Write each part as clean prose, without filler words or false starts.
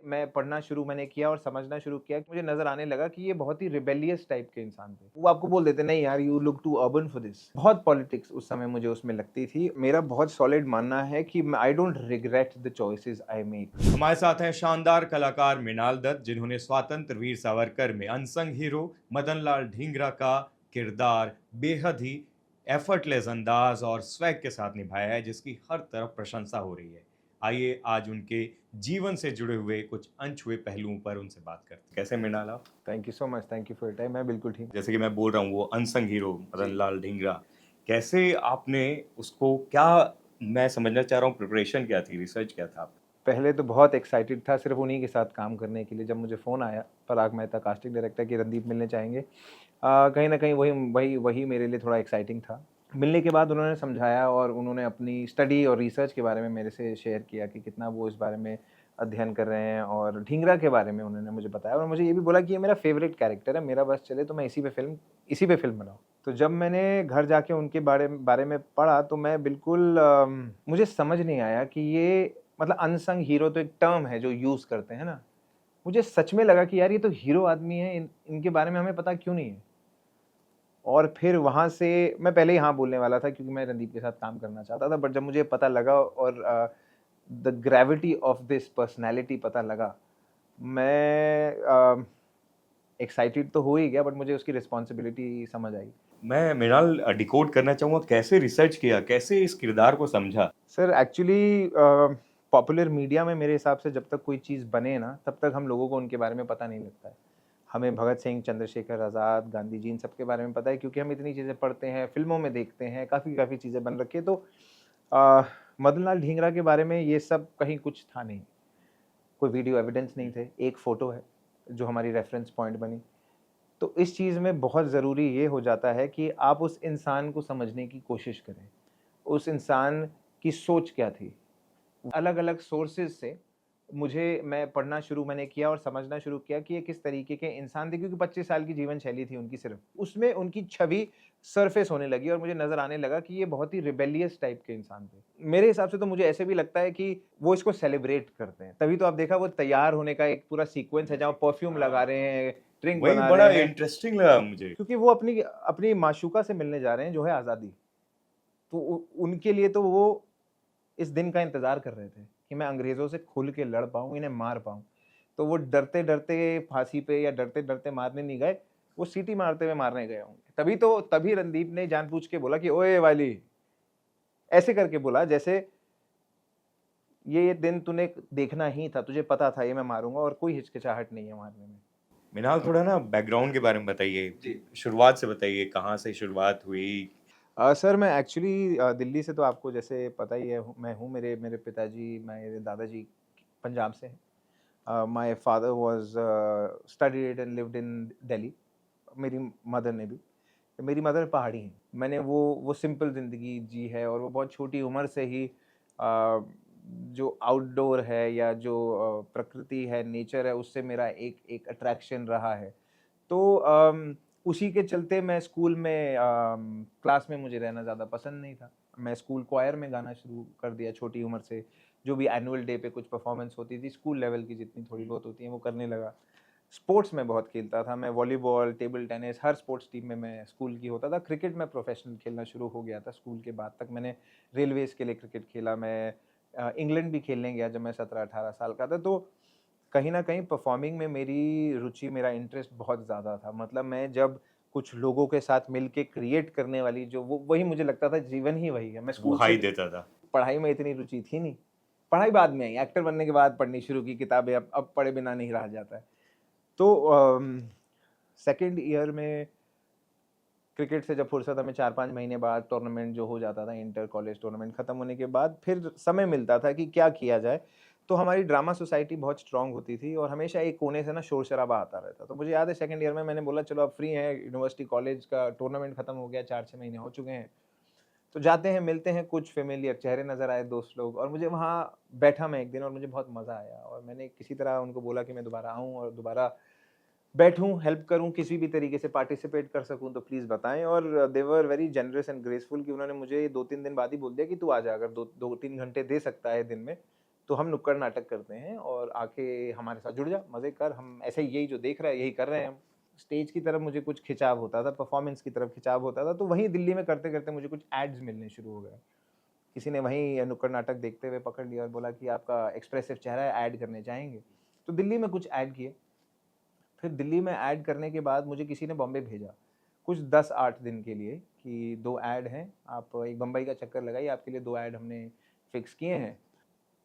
मैं पढ़ना शुरू मैंने किया और समझना शुरू किया, मुझे नज़र आने लगा कि ये बहुत ही रिबेलियस टाइप के इंसान थे। वो आपको बोल देते, नहीं यार you look to urban for this. बहुत पॉलिटिक्स उस समय मुझे उसमें लगती थी। मेरा बहुत सॉलिड मानना है कि I don't regret the choices I make. हमारे साथ हैं शानदार कलाकार मृणाल दत्त, जिन्होंने स्वतंत्र वीर सावरकर में अनसंग हीरो मदन लाल ढींगरा का किरदार बेहद ही एफर्टलेस अंदाज और स्वैग के साथ निभाया है, जिसकी हर तरफ प्रशंसा हो रही है। आइए आज उनके जीवन से जुड़े हुए कुछ अनछुए पहलुओं पर उनसे बात करते हैं। कैसे मृणाल आप? Thank you so much, thank you for your time. मैं बिल्कुल ठीक। जैसे कि मैं बोल रहा हूँ, वो अनसंग हीरो मदन जी। लाल ढींगरा, कैसे आपने उसको, क्या मैं समझना चाह रहा हूँ, प्रिपरेशन क्या थी, रिसर्च क्या था? पहले तो बहुत एक्साइटेड था सिर्फ़ उन्हीं के साथ काम करने के लिए। जब मुझे फ़ोन आया पराग मेहता कास्टिंग डायरेक्टर कि रणदीप मिलने चाहेंगे, कहीं न कहीं वही वही वही मेरे लिए थोड़ा एक्साइटिंग था। मिलने के बाद उन्होंने समझाया और उन्होंने अपनी स्टडी और रिसर्च के बारे में मेरे से शेयर किया कि कितना वो इस बारे में अध्ययन कर रहे हैं, और ढींगरा के बारे में उन्होंने मुझे बताया और मुझे ये भी बोला कि ये मेरा फ़ेवरेट कैरेक्टर है, मेरा बस चले तो मैं इसी पे फ़िल्म बनाऊँ। तो जब मैंने घर जाके उनके बारे बारे में पढ़ा तो मैं बिल्कुल मुझे समझ नहीं आया कि ये मतलब अनसंग हीरो तो एक टर्म है जो यूज़ करते हैं ना। मुझे सच में लगा कि यार ये तो हीरो आदमी है, इनके बारे में हमें पता क्यों नहीं है? और फिर वहाँ से मैं पहले ही हाँ बोलने वाला था क्योंकि मैं रणदीप के साथ काम करना चाहता था, बट जब मुझे पता लगा और the gravity of this personality पता लगा, मैं एक्साइटेड तो हो ही गया, बट मुझे उसकी रिस्पॉन्सिबिलिटी समझ आई। मैं मृणाल डिकोड करना चाहूँगा, कैसे रिसर्च किया? कैसे इस किरदार को समझा? सर एक्चुअली पॉपुलर मीडिया में मेरे हिसाब से जब तक कोई चीज़ बने ना, तब तक हम लोगों को उनके बारे में पता नहीं लगता है। हमें भगत सिंह, चंद्रशेखर आज़ाद, गांधी जी इन सब के बारे में पता है क्योंकि हम इतनी चीज़ें पढ़ते हैं, फ़िल्मों में देखते हैं, काफ़ी चीज़ें बन रखी हैं। तो अ, मदन लाल ढींगरा के बारे में ये सब कहीं कुछ था नहीं। कोई वीडियो एविडेंस नहीं थे, एक फ़ोटो है, जो हमारी रेफ़रेंस पॉइंट बनी। तो इस चीज़ में बहुत ज़रूरी ये हो जाता है कि आप उस इंसान को समझने की कोशिश करें। उस इंसान की सोच क्या थी? अलग-अलग सोर्सेज़ से मैं पढ़ना शुरू मैंने किया और समझना शुरू किया कि ये किस तरीके के इंसान थे, क्योंकि 25 साल की जीवन शैली थी उनकी सिर्फ़। उसमें उनकी छवि सरफ़ेस होने लगी और मुझे नज़र आने लगा कि ये बहुत ही रिबेलियस टाइप के इंसान थे। मेरे हिसाब से तो मुझे ऐसे भी लगता है कि वो इसको सेलिब्रेट करते हैं। तभी तो आप देखा वो तैयार होने का एक पूरा सीक्वेंस है जहाँ परफ्यूम लगा रहे हैं, ड्रिंक वही बना बड़ा रहे हैं, इंटरेस्टिंग लगा मुझे। क्योंकि वो अपनी अपनी माशूका से मिलने जा रहे हैं जो है आज़ादी। तो उ उनके लिए तो वो इस दिन का इंतज़ार कर रहे थे कि मैं अंग्रेज़ों से खुल के लड़ पाऊँ, इन्हें मार पाऊँ। तो वो डरते-डरते फांसी पे या डरते-डरते मारने नहीं गए, वो सीटी मारते हुए मारने गए होंगे। तभी रणदीप ने जानबूझ के बोला कि ओए वाली, ऐसे करके बोला जैसे ये दिन तूने देखना ही था, तुझे पता था ये मैं मारूँगा और कोई हिचकिचाहट नहीं है मारने में। मृणाल, थोड़ा ना बैकग्राउंड के बारे में बताइए। जी। शुरुआत से बताइए, कहाँ से शुरुआत हुई? सर मैं एक्चुअली दिल्ली से तो आपको जैसे पता ही है, मैं हूँ, मेरे मेरे पिताजी, मेरे दादाजी पंजाब से हैं। My father was studied and lived in Delhi. मेरी मदर ने भी। मेरी मदर पहाड़ी हैं। मैंने वो सिंपल ज़िंदगी जी है और वो बहुत छोटी उम्र से ही जो आउटडोर है या जो प्रकृति है, नेचर है, उससे मेरा एक एक अट्रैक्शन रहा है। तो उसी के चलते मैं स्कूल में क्लास में मुझे रहना ज़्यादा पसंद नहीं था। मैं स्कूल क्वायर में गाना शुरू कर दिया छोटी उम्र से। जो भी एनुअल डे पे कुछ परफ़ॉर्मेंस होती थी, स्कूल लेवल की जितनी थोड़ी बहुत होती हैं, वो करने लगा। स्पोर्ट्स में बहुत खेलता था मैं, वॉलीबॉल, टेबल टेनिस, हर स्पोर्ट्स टीम में मैं स्कूल की होता था। क्रिकेट में प्रोफ़ेशनल खेलना शुरू हो गया था स्कूल के बाद तक। मैंने रेलवेज़ के लिए क्रिकेट खेला, मैं इंग्लैंड भी खेलने गया जब मैं 17-18 साल का था। तो कहीं न कहीं परफ़ॉर्मिंग में मेरी रुचि, मेरा इंटरेस्ट बहुत ज़्यादा था। मतलब मैं जब कुछ लोगों के साथ मिल के क्रिएट करने वाली जो वो वही मुझे लगता था जीवन ही वही है। मैं वो स्कूल से हाई देता था। पढ़ाई में इतनी रुचि थी नहीं। पढ़ाई बाद में आई, एक्टर बनने के बाद पढ़नी शुरू की किताबें, अब पढ़े बिना नहीं रहा जाता है। तो सेकंड ईयर में क्रिकेट से जब फुर्सत हमें 4-5 महीने बाद टूर्नामेंट जो हो जाता था, इंटर कॉलेज टूर्नामेंट खत्म होने के बाद फिर समय मिलता था कि क्या किया जाए। तो हमारी ड्रामा सोसाइटी बहुत स्ट्रॉन्ग होती थी और हमेशा एक कोने से ना शोर-शराबा आता रहता। तो मुझे याद है सेकंड ईयर में मैंने बोला चलो अब फ्री हैं, यूनिवर्सिटी कॉलेज का टूर्नामेंट खत्म हो गया, 4-6 महीने हो चुके हैं। तो जाते हैं, मिलते हैं, कुछ फ़ैमिलियर चेहरे नज़र आए, दोस्त लोग, और मुझे वहाँ बैठा मैं एक दिन और मुझे बहुत मज़ा आया और मैंने किसी तरह उनको बोला कि मैं दोबारा आऊँ और दोबारा बैठूँ, हेल्प करूँ, किसी भी तरीके से पार्टिसिपेट कर सकूँ तो प्लीज़ बताएँ। और they were very generous and graceful कि उन्होंने मुझे 2-3 दिन बाद ही बोल दिया कि तू आ जा, अगर 2-3 घंटे दे सकता है दिन में, तो हम नुक्कड़ नाटक करते हैं और आके हमारे साथ जुड़ जा, मज़े कर, हम ऐसे ही यही जो देख रहा है यही कर रहे हैं हम। स्टेज की तरफ मुझे कुछ खिंचाव होता था, परफ़ॉर्मेंस की तरफ खिंचाव होता था, तो वहीं दिल्ली में करते-करते मुझे कुछ एड्स मिलने शुरू हो गए। किसी ने वहीं नुक्कड़ नाटक देखते हुए पकड़ लिया और बोला कि आपका एक्सप्रेसिव चेहरा है, ऐड करने चाहेंगे? तो दिल्ली में कुछ ऐड किए। फिर दिल्ली में ऐड करने के बाद मुझे किसी ने बॉम्बे भेजा, कुछ 10-8 दिन के लिए कि 2 ऐड हैं, आप एक बम्बई का चक्कर लगाइए, आपके लिए 2 ऐड हमने फिक्स किए हैं।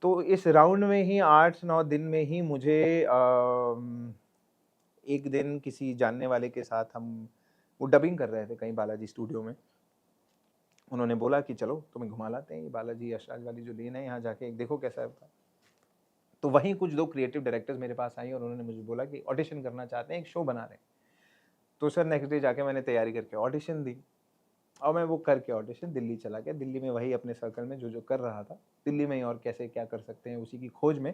तो इस राउंड में ही 8-9 दिन में ही मुझे एक दिन किसी जानने वाले के साथ हम वो डबिंग कर रहे थे कहीं बालाजी स्टूडियो में। उन्होंने बोला कि चलो तुम्हें घुमा लाते हैं, ये बालाजी यशराज वाली जो लेन है यहाँ जाके एक देखो कैसा होता है। तो वहीं कुछ 2 क्रिएटिव डायरेक्टर्स मेरे पास आए और उन्होंने मुझे बोला कि ऑडिशन करना चाहते हैं, एक शो बना रहे हैं। तो सर नेक्स्ट डे जाके मैंने तैयारी करके ऑडिशन दी और मैं वो करके ऑडिशन दिल्ली चला गया। दिल्ली में वही अपने सर्कल में जो कर रहा था, दिल्ली में ही और कैसे क्या कर सकते हैं उसी की खोज में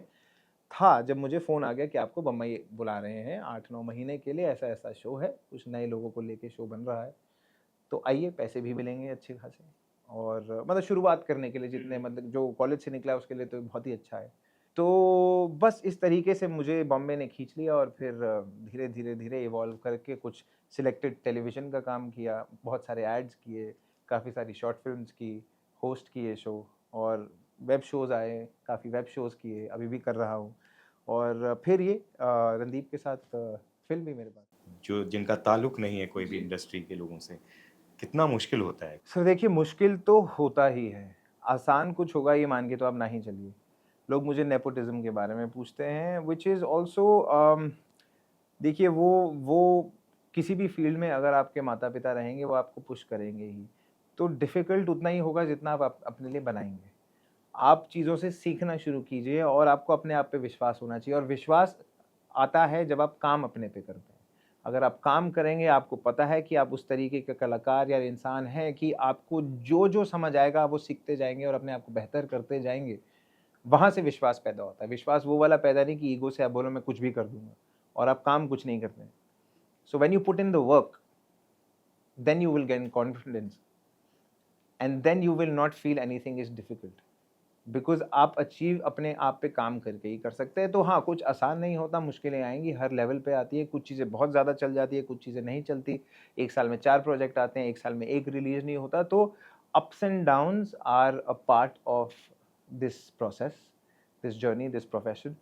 था, जब मुझे फ़ोन आ गया कि आपको बम्बई बुला रहे हैं 8-9 महीने के लिए, ऐसा-ऐसा शो है, कुछ नए लोगों को लेके शो बन रहा है। तो आइए, पैसे भी मिलेंगे अच्छे खासे और मतलब शुरुआत करने के लिए जितने मतलब जो कॉलेज से निकला है उसके लिए तो बहुत ही अच्छा है। तो बस इस तरीके से मुझे बॉम्बे ने खींच लिया और फिर धीरे-धीरे इवॉल्व करके कुछ सिलेक्टेड टेलीविज़न का काम किया, बहुत सारे एड्स किए, काफ़ी सारी शॉर्ट फ़िल्म्स की, होस्ट किए शो और वेब शोज़ आए, काफ़ी वेब शोज़ किए, अभी भी कर रहा हूँ और फिर ये रणदीप के साथ फ़िल्म भी मेरे पास। जो जिनका ताल्लुक नहीं है कोई भी जी। इंडस्ट्री के लोगों से, कितना मुश्किल होता है? सर देखिए मुश्किल तो होता ही है, आसान कुछ होगा ये मान के तो आप ना ही चलिए। लोग मुझे नेपोटिज़्म के बारे में पूछते हैं व्हिच इज़ ऑल्सो देखिए वो किसी भी फ़ील्ड में अगर आपके माता-पिता रहेंगे वो आपको पुश करेंगे ही। तो डिफ़िकल्ट उतना ही होगा जितना आप अपने लिए बनाएँगे। आप चीज़ों से सीखना शुरू कीजिए और आपको अपने आप पे विश्वास होना चाहिए और विश्वास आता है जब आप काम अपने पे करते हैं। अगर आप काम करेंगे, आपको पता है कि आप उस तरीके के कलाकार या इंसान हैं कि आपको जो-जो समझ आएगा आप वो सीखते जाएँगे और अपने आप को बेहतर करते जाएँगे। वहाँ से विश्वास पैदा होता है। विश्वास वो वाला पैदा नहीं कि ईगो से आप बोलो मैं कुछ भी कर दूँगा और आप काम कुछ नहीं करते हैं। So when you put in the work, then you will gain confidence and then you will not feel anything is difficult. Because आप अचीव अपने आप पे काम करके ही कर सकते हैं। तो हाँ, कुछ आसान नहीं होता, मुश्किलें आएँगी, हर लेवल पे आती है, कुछ चीज़ें बहुत ज़्यादा चल जाती है, कुछ चीज़ें नहीं चलती। 1 साल में 4 प्रोजेक्ट आते हैं, 1 साल में 1 रिलीज़ नहीं होता, तो ups and downs are a part of this process, this journey, this profession.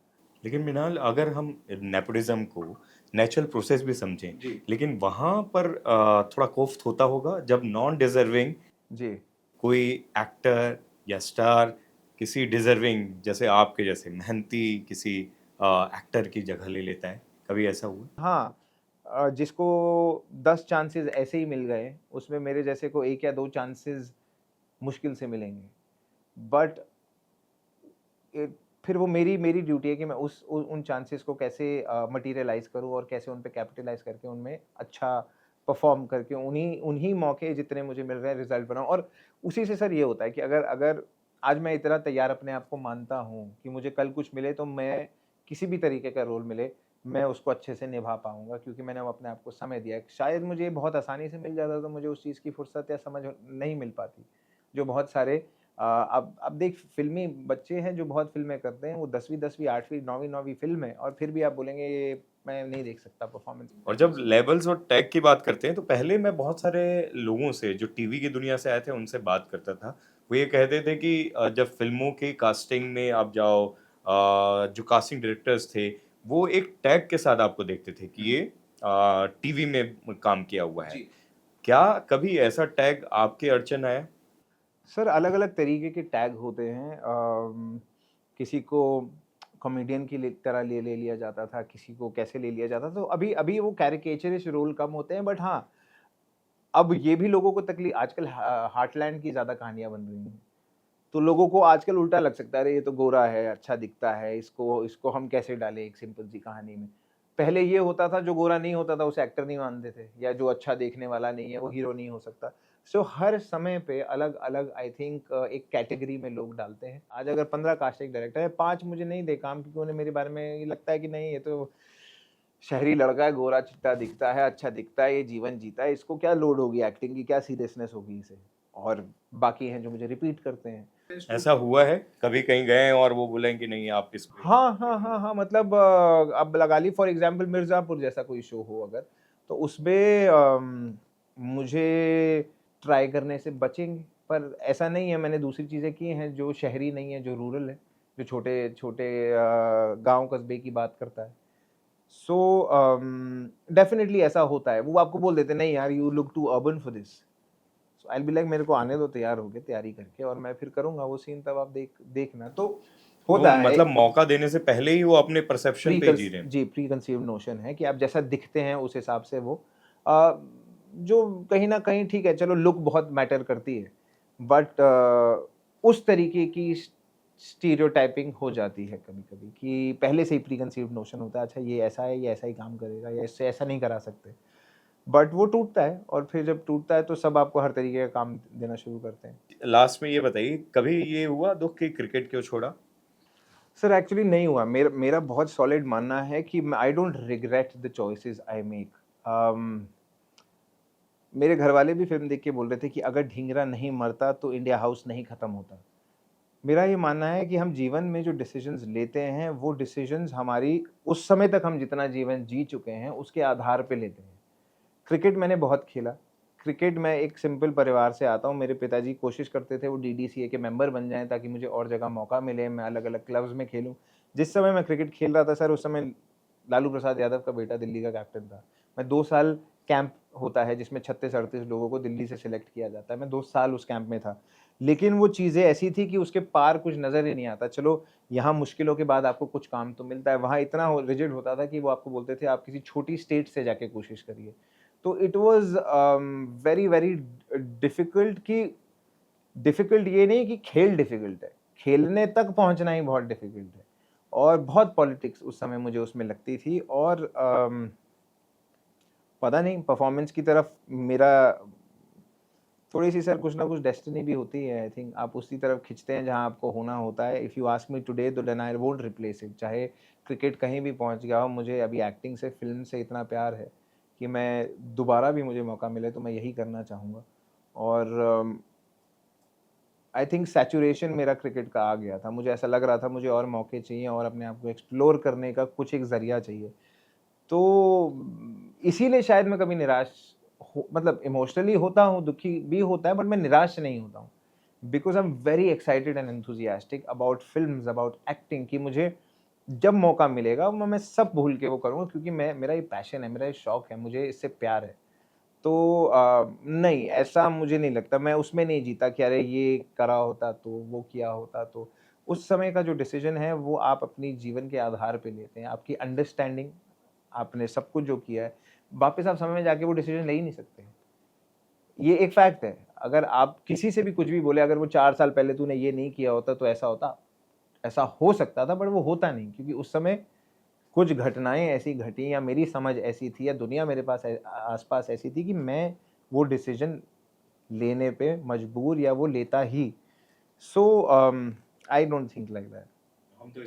लेकिन मृणाल, अगर हम नेपोटिज्म को नेचुरल प्रोसेस भी समझें, जी। लेकिन वहाँ पर थोड़ा कोफ्त होता होगा जब नॉन डिज़र्विंग जी। कोई एक्टर या स्टार किसी डिज़र्विंग जैसे आपके जैसे मेहनती किसी एक्टर की जगह ले लेता है, कभी ऐसा हुआ? हाँ, जिसको 10 चांसेस ऐसे ही मिल गए, उसमें मेरे जैसे को 1 या 2 चांसेस मुश्किल से मिलेंगे। बट ए, फिर वो मेरी मेरी ड्यूटी है कि मैं उन चांसेस को कैसे मटेरियलाइज़ करूँ और कैसे उन पे कैपिटलाइज़ करके उनमें अच्छा परफ़ॉर्म करके उन्हीं उन्हीं मौके जितने मुझे मिल रहे हैं रिज़ल्ट बनाऊँ और उसी से सर ये होता है कि अगर अगर आज मैं इतना तैयार अपने आप को मानता हूँ कि मुझे कल कुछ मिले तो मैं किसी भी तरीके का रोल मिले, मैं उसको अच्छे से निभा पाऊँगा क्योंकि मैंने वो अपने आप को समय दिया है। शायद मुझे बहुत आसानी से मिल जाता तो मुझे उस चीज़ की फुर्सत या समझ नहीं मिल पाती, जो बहुत सारे अब देख फ़िल्मी बच्चे हैं जो बहुत फ़िल्में करते हैं, वो 10वीं 10वीं 8वीं 9वीं 9वीं फ़िल्म है और फिर भी आप बोलेंगे ये मैं नहीं देख सकता परफ़ॉर्मेंस। और जब लेवल्स और टैग की बात करते हैं तो पहले मैं बहुत सारे लोगों से जो टीवी की दुनिया से आए थे उनसे बात करता था। वो ये कहते थे कि जब फ़िल्मों की कास्टिंग में आप जाओ, जो कास्टिंग डायरेक्टर्स थे, वो एक टैग के साथ आपको देखते थे कि ये टीवी में काम किया हुआ है। जी। क्या कभी ऐसा टैग आपके अड़चन आया? सर अलग-अलग तरीके के टैग होते हैं किसी को कॉमेडियन की तरह ले लिया जाता था, किसी को कैसे ले लिया जाता था, तो अभी अभी वो कैरिकेचरिश रोल कम होते हैं बट हाँ, अब ये भी लोगों को आजकल हार्टलैंड की ज़्यादा कहानियाँ बन रही हैं। तो लोगों को आजकल उल्टा लग सकता है, अरे ये तो गोरा है, अच्छा दिखता है, इसको इसको हम कैसे डालें एक सिंपल सी कहानी में। पहले ये होता था जो गोरा नहीं होता था उसे एक्टर नहीं मानते थे या जो अच्छा देखने वाला नहीं है वो हीरो नहीं हो सकता। सो हर समय पे अलग-अलग आई थिंक एक कैटेगरी में लोग डालते हैं। आज अगर 15 कास्टिंग डायरेक्टर है, 5 मुझे नहीं दे काम क्योंकि उन्हें मेरे बारे में ये लगता है कि नहीं ये तो शहरी लड़का है, गोरा-चिट्टा दिखता है, अच्छा दिखता है, ये जीवन जीता है, इसको क्या लोड होगी एक्टिंग की, क्या सीरियसनेस होगी इसे। और बाकी हैं जो मुझे रिपीट करते हैं। ऐसा हुआ है कभी कहीं गए हैं और वो बोले कि नहीं आप इस पे हाँ, मतलब अब लगा ली फॉर एग्ज़ाम्पल मिर्ज़ापुर जैसा कोई शो हो अगर, तो उसमें मुझे ट्राई करने से बचेंगे, पर ऐसा नहीं है, मैंने दूसरी चीज़ें की हैं जो शहरी नहीं है, जो रूरल है, जो छोटे-छोटे गाँव कस्बे की बात करता है। सो डेफ़िनिटली ऐसा होता है, वो आपको बोल देते हैं, नहीं यार you look to urban for this. So I will be like मेरे को आने दो तैयार होके, तैयारी करके और मैं फिर करूँगा वो सीन, तब आप देखना। तो वो होता है। मतलब मौका देने से पहले ही वो अपने परसेप्शन पे ही जी रहे हैं। प्री कंसीव्ड नोशन है कि आप जैसा दिखते हैं उस हिसाब से वो अ, जो कहीं न कहीं ठीक है, चलो लुक बहुत मैटर करती है, बट उस तरीके की स्टीरियोटाइपिंग हो जाती है कभी-कभी कि पहले से ही प्री कंसीव्ड नोशन होता है, अच्छा ये ऐसा है, ये ऐसा ही काम करेगा या इससे ऐसा नहीं करा सकते। बट वो टूटता है और फिर जब टूटता है तो सब आपको हर तरीके का काम देना शुरू करते हैं। लास्ट में ये बताइए कभी ये हुआ दुख कि क्रिकेट क्यों छोड़ा? सर एक्चुअली नहीं हुआ। मेरा मेरा बहुत सॉलिड मानना है कि I don't regret the choices I make. मेरे घरवाले भी फ़िल्म देख के बोल रहे थे कि अगर ढींगरा नहीं मरता तो इंडिया हाउस नहीं ख़त्म होता। मेरा ये मानना है कि हम जीवन में जो डिसीज़न्स लेते हैं, वो डिसीज़न्स हमारी उस समय तक हम जितना जीवन जी चुके हैं, उसके आधार पे लेते हैं। क्रिकेट मैंने बहुत खेला। क्रिकेट मैं एक सिंपल परिवार से आता हूँ। मेरे पिताजी कोशिश करते थे वो डीडीसीए के मेंबर बन जाएँ ताकि मुझे और जगह मौका मिले, मैं अलग-अलग क्लब्स में खेलूँ। जिस समय मैं क्रिकेट खेल रहा था सर, उस समय लालू प्रसाद यादव का बेटा दिल्ली का कैप्टन था। मैं 2 साल कैंप होता है जिसमें 36-38 लोगों को दिल्ली से सिलेक्ट किया जाता है। मैं 2 साल उस कैंप में था। लेकिन वो चीज़ें ऐसी थी कि उसके पार कुछ नज़र ही नहीं आता। चलो यहाँ मुश्किलों के बाद आपको कुछ काम तो मिलता है, वहाँ इतना हो रिजिड होता था कि वो आपको बोलते थे आप किसी छोटी स्टेट से जाके कोशिश करिए। तो it was very, very difficult कि डिफ़िकल्ट ये नहीं कि खेल डिफ़िकल्ट है, खेलने तक पहुँचना ही बहुत डिफ़िकल्ट है और बहुत पॉलिटिक्स उस समय मुझे उसमें लगती थी और पता नहीं परफ़ॉर्मेंस की तरफ मेरा थोड़ी-सी सर कुछ ना कुछ डेस्टिनी भी होती है आई थिंक, आप उसी तरफ खींचते हैं जहाँ आपको होना होता है। If you ask me today तो then I won't replace it, चाहे क्रिकेट कहीं भी पहुँच गया हो, मुझे अभी एक्टिंग से, फ़िल्म से इतना प्यार है कि मैं दोबारा भी मुझे मौका मिले तो मैं यही करना चाहूँगा। और आई थिंक सैचुरेशन मेरा क्रिकेट का आ गया था। मुझे ऐसा लग रहा था मुझे और मौके चाहिए और अपने आप को एक्सप्लोर करने का कुछ एक ज़रिया चाहिए। तो इसीलिए शायद मैं कभी निराश हो, मतलब इमोशनली होता हूँ, दुखी भी होता है, बट मैं निराश नहीं होता हूँ। Because I am very excited and enthusiastic about films, about acting कि मुझे जब मौका मिलेगा मैं सब भूल के वो करूँगा क्योंकि मैं मेरा ये पैशन है, मेरा ये शौक है, मुझे इससे प्यार है। तो नहीं ऐसा मुझे नहीं लगता, मैं उसमें नहीं जीता कि अरे ये करा होता तो, वो किया होता तो। उस समय का जो डिसीज़न है वो आप अपनी जीवन के आधार पे लेते हैं। आपकी अंडरस्टैंडिंग, आपने सब कुछ जो किया है, वापस आप समय में जाके वो डिसीज़न ले ही नहीं सकते। ये एक फैक्ट है। अगर आप किसी से भी कुछ भी बोले, अगर वो 4 साल पहले तूने ये नहीं किया होता तो ऐसा होता। ऐसा हो सकता था बट वो होता नहीं क्योंकि उस समय कुछ घटनाएँ ऐसी घटी या मेरी समझ ऐसी थी या दुनिया मेरे पास आस-पास ऐसी थी कि मैं वो डिसीज़न लेने पे मजबूर या वो लेता ही। So I don't think like that. हम तो